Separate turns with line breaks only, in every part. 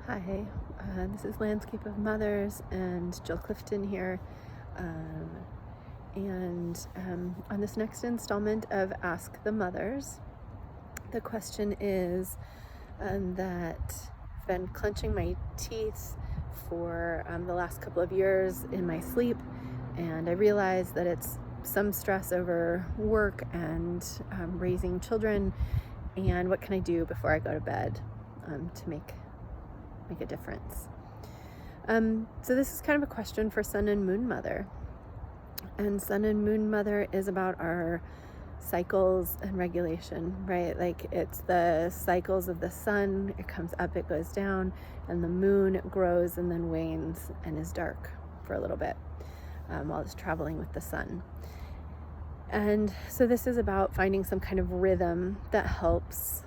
Hi, this is Landscape of Mothers and Jill Clifton here. This is Landscape of Mothers and Jill Clifton here. On this next installment of Ask the Mothers, the question is that I've been clenching my teeth for the last couple of years in my sleep, and I realize that it's some stress over work and raising children, and what can I do before I go to bed to make a difference. So this is kind of a question for Sun and Moon Mother. And Sun and Moon Mother is about our cycles and regulation, right? Like, it's the cycles of the sun. It comes up, it goes down, and the moon grows and then wanes and is dark for a little bit while it's traveling with the sun. And so this is about finding some kind of rhythm that helps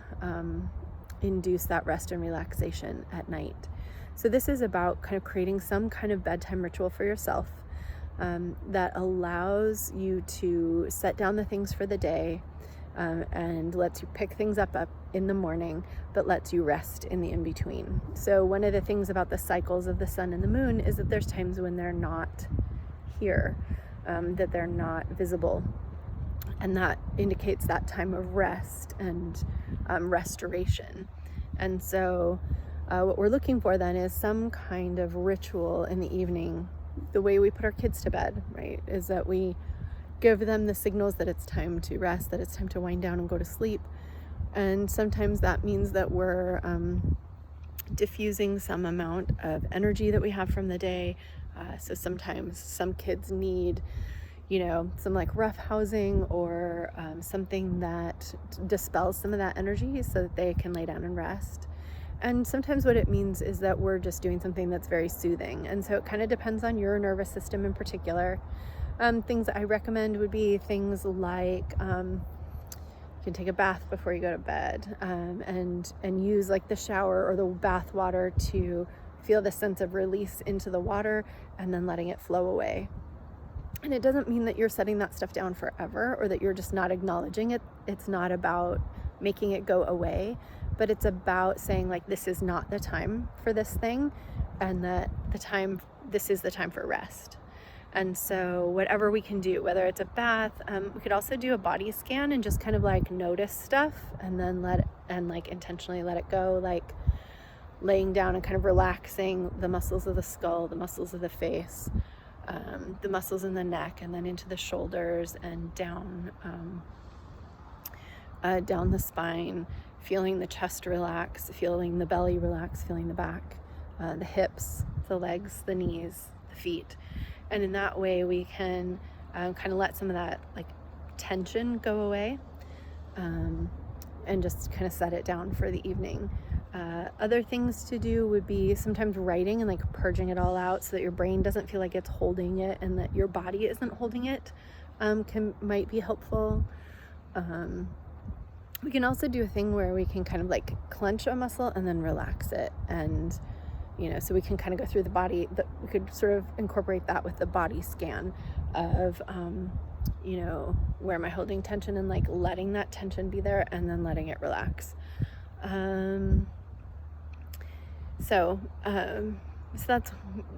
induce that rest and relaxation at night. So this is about kind of creating some kind of bedtime ritual for yourself that allows you to set down the things for the day and lets you pick things up in the morning, but lets you rest in the in-between. So one of the things about the cycles of the sun and the moon is that there's times when they're not here, that they're not visible. And that indicates that time of rest and restoration. And so what we're looking for then is some kind of ritual in the evening. The way we put our kids to bed, right, is that we give them the signals that it's time to rest, that it's time to wind down and go to sleep. And sometimes that means that we're diffusing some amount of energy that we have from the day. So sometimes some kids need some like rough housing or something that dispels some of that energy so that they can lay down and rest. And sometimes what it means is that we're just doing something that's very soothing. And so it kind of depends on your nervous system in particular. Things that I recommend would be things like you can take a bath before you go to bed, and use like the shower or the bath water to feel the sense of release into the water and then letting it flow away. And it doesn't mean that you're setting that stuff down forever or that you're just not acknowledging it. It's not about making it go away, but it's about saying, like, this is not the time for this thing, and that this is the time for rest. And so whatever we can do, whether it's a bath, we could also do a body scan and just kind of like notice stuff and then intentionally let it go, like laying down and kind of relaxing the muscles of the skull, the muscles of the face, the muscles in the neck, and then into the shoulders and down the spine, feeling the chest relax, feeling the belly relax, feeling the back, the hips, the legs, the knees, the feet. And in that way we can kind of let some of that like tension go away, and just kind of set it down for the evening. Other things to do would be sometimes writing and like purging it all out so that your brain doesn't feel like it's holding it and that your body isn't holding it, might be helpful. We can also do a thing where we can kind of like clench a muscle and then relax it. And, so we can kind of go through the body, we could sort of incorporate that with the body scan of, where am I holding tension, and like letting that tension be there and then letting it relax. So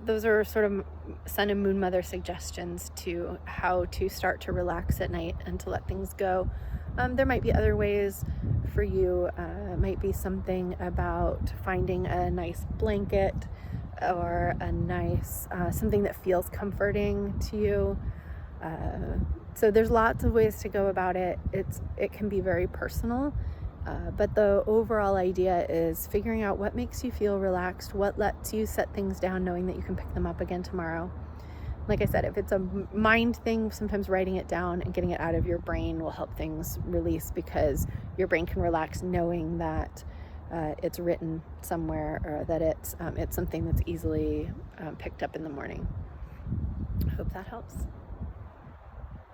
those are sort of Sun and Moon Mother suggestions to how to start to relax at night and to let things go. There might be other ways for you. It might be something about finding a nice blanket or a nice something that feels comforting to you. So there's lots of ways to go about it. It can be very personal. But the overall idea is figuring out what makes you feel relaxed, what lets you set things down knowing that you can pick them up again tomorrow. Like I said, if it's a mind thing, sometimes writing it down and getting it out of your brain will help things release, because your brain can relax knowing that it's written somewhere, or that it's something that's easily picked up in the morning. I hope that helps.